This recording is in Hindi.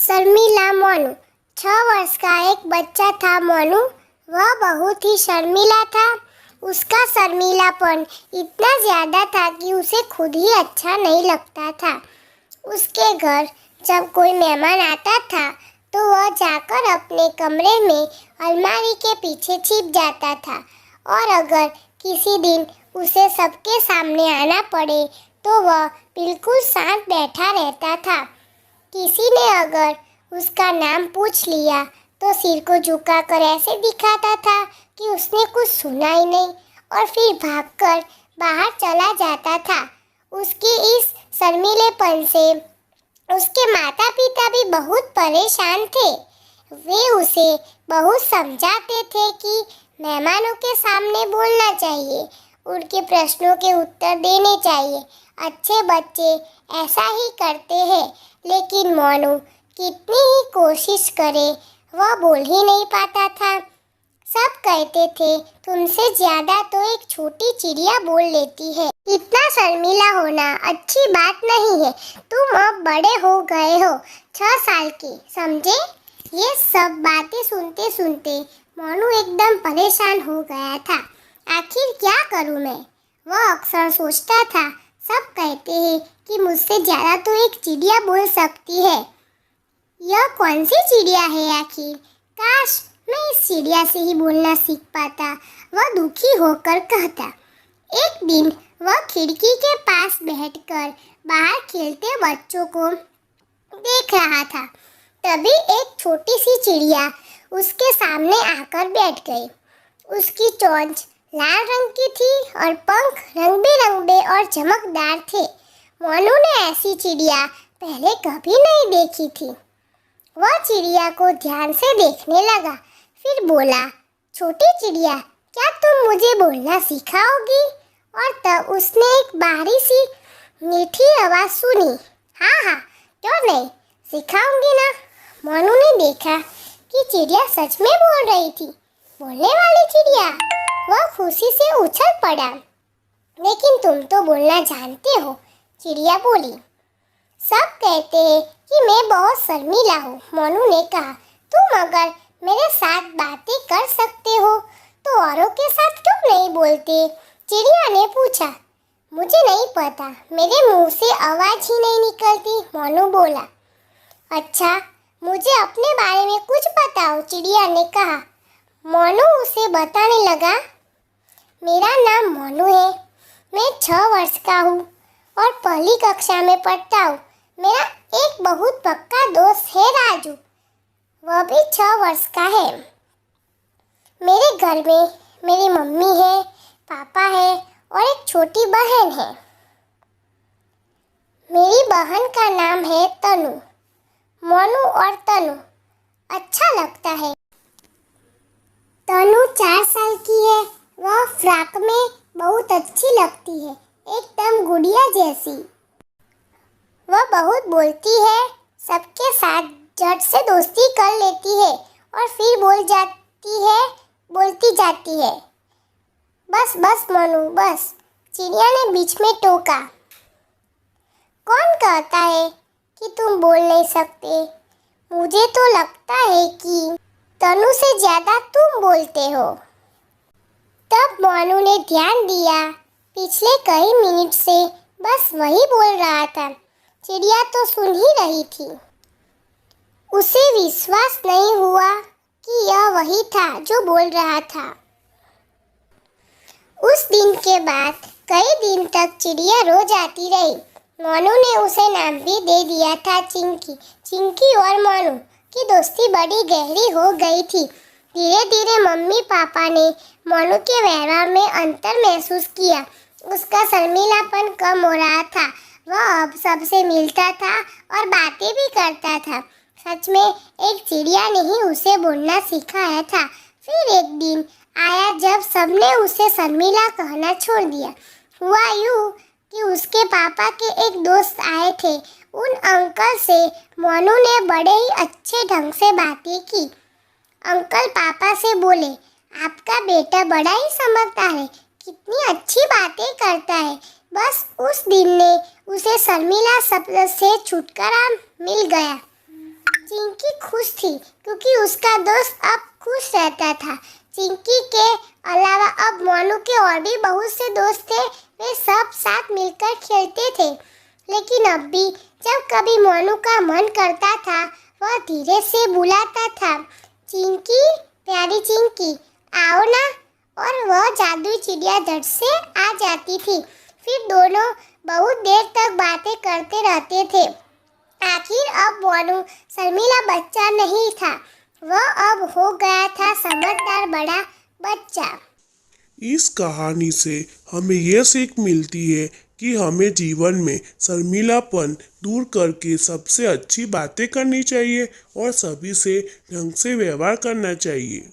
शर्मिला मोनू। 6 वर्ष का एक बच्चा था मोनू। वह बहुत ही शर्मीला था। उसका शर्मीलापन इतना ज़्यादा था कि उसे खुद ही अच्छा नहीं लगता था। उसके घर जब कोई मेहमान आता था तो वह जाकर अपने कमरे में अलमारी के पीछे छिप जाता था, और अगर किसी दिन उसे सबके सामने आना पड़े तो वह बिल्कुल शांत बैठा रहता था। किसी ने अगर उसका नाम पूछ लिया तो सिर को झुकाकर ऐसे दिखाता था कि उसने कुछ सुना ही नहीं, और फिर भागकर बाहर चला जाता था। उसके इस शर्मीलेपन से उसके माता पिता भी बहुत परेशान थे। वे उसे बहुत समझाते थे कि मेहमानों के सामने बोलना चाहिए, उनके प्रश्नों के उत्तर देने चाहिए। अच्छे बच्चे ऐसा ही करते हैं, लेकिन मोनू कितनी ही कोशिश करे वह बोल ही नहीं पाता था। सब कहते थे तुमसे ज्यादा तो एक छोटी चिड़िया बोल लेती है। इतना शर्मीला होना अच्छी बात नहीं है। तुम अब बड़े हो गए हो, 6 साल के, समझे? ये सब बातें सुनते सुनते मोनू एकदम परेशान हो गया था। आखिर क्या करूं मैं? वह अक्सर सोचता था, सब कहते हैं कि मुझसे ज्यादा तो एक चिड़िया बोल सकती है। यह कौन सी चिड़िया है आखिर? काश मैं इस चिड़िया से ही बोलना सीख पाता, वह दुखी होकर कहता। एक दिन वह खिड़की के पास बैठकर बाहर खेलते बच्चों को देख रहा था। तभी एक छोटी सी चिड़िया उसके सामने आकर बैठ गई। उसकी चोंच लाल रंग की थी और पंख रंग बिरंगे और चमकदार थे। मोनू ने ऐसी चिड़िया पहले कभी नहीं देखी थी। वह चिड़िया को ध्यान से देखने लगा, फिर बोला, छोटी चिड़िया, क्या तुम मुझे बोलना सिखाओगी? और तब उसने एक बाहरी सी मीठी आवाज़ सुनी। हाँ हाँ, क्यों नहीं, सिखाऊंगी ना। मोनू ने देखा कि चिड़िया सच में बोल रही थी। बोलने वाली चिड़िया। वह खुशी से उछल पड़ा। लेकिन तुम तो बोलना जानते हो, चिड़िया बोली। सब कहते हैं कि मैं बहुत शर्मीला हूँ, मोनू ने कहा। तुम अगर मेरे साथ बातें कर सकते हो तो औरों के साथ क्यों नहीं बोलते? चिड़िया ने पूछा। मुझे नहीं पता, मेरे मुंह से आवाज ही नहीं निकलती, मोनू बोला। अच्छा, मुझे अपने बारे में कुछ बताओ, चिड़िया ने कहा। मोनू उसे बताने लगा। मेरा नाम मोनू है, मैं 6 वर्ष का हूँ और पहली कक्षा में पढ़ता हूँ। मेरा एक बहुत पक्का दोस्त है राजू, वह भी 6 वर्ष का है। मेरे घर में मेरी मम्मी है, पापा है और एक छोटी बहन है। मेरी बहन का नाम है तनु। मोनू और तनु, अच्छा लगता है। तनु 4 साल की है। वह फ्रॉक में बहुत अच्छी लगती है, एकदम गुड़िया जैसी। वह बहुत बोलती है, सबके साथ झट से दोस्ती कर लेती है और फिर बोलती जाती है। बस बस मोनू, बस, चिड़िया ने बीच में टोका। कौन कहता है कि तुम बोल नहीं सकते? मुझे तो लगता है कि तनु से ज्यादा तुम बोलते हो। तब मोनू ने ध्यान दिया, पिछले कई मिनट से बस वही बोल रहा था। चिड़िया तो सुन ही रही थी। उसे विश्वास नहीं हुआ कि यह वही था जो बोल रहा था। उस दिन के बाद कई दिन तक चिड़िया रोज आती रही। मोनू ने उसे नाम भी दे दिया था, चिंकी। चिंकी और मोनू की दोस्ती बड़ी गहरी हो गई थी। धीरे धीरे मम्मी पापा ने मोनू के व्यवहार में अंतर महसूस किया। उसका शर्मीलापन कम हो रहा था। वह अब सबसे मिलता था और बातें भी करता था। सच में एक चिड़िया ने ही उसे बोलना सिखाया था। फिर एक दिन आया जब सबने उसे शर्मीला कहना छोड़ दिया। हुआ यूँ कि उसके पापा के एक दोस्त आए थे। उन अंकल से मोनू ने बड़े ही अच्छे ढंग से बातें की। अंकल पापा से बोले, आपका बेटा बड़ा ही समझदार है, कितनी अच्छी बातें करता है। बस उस दिन ने उसे शर्मीला शब्द से छुटकारा मिल गया। चिंकी खुश थी क्योंकि उसका दोस्त अब खुश रहता था। चिंकी के अलावा अब मोनू के और भी बहुत से दोस्त थे। वे सब साथ मिलकर खेलते थे। लेकिन अब भी जब कभी मोनू का मन करता था वह धीरे से बुलाता था, चिंकी, प्यारी चिंकी, आओ ना। और वह जादुई चिड़िया झट से आ जाती थी। फिर दोनों बहुत देर तक बातें करते रहते थे। आखिर अब मोनू शर्मीला बच्चा नहीं था, वह अब हो गया था समझदार बड़ा बच्चा। इस कहानी से हमें यह सीख मिलती है कि हमें जीवन में शर्मीलापन दूर करके सबसे अच्छी बातें करनी चाहिए और सभी से ढंग से व्यवहार करना चाहिए।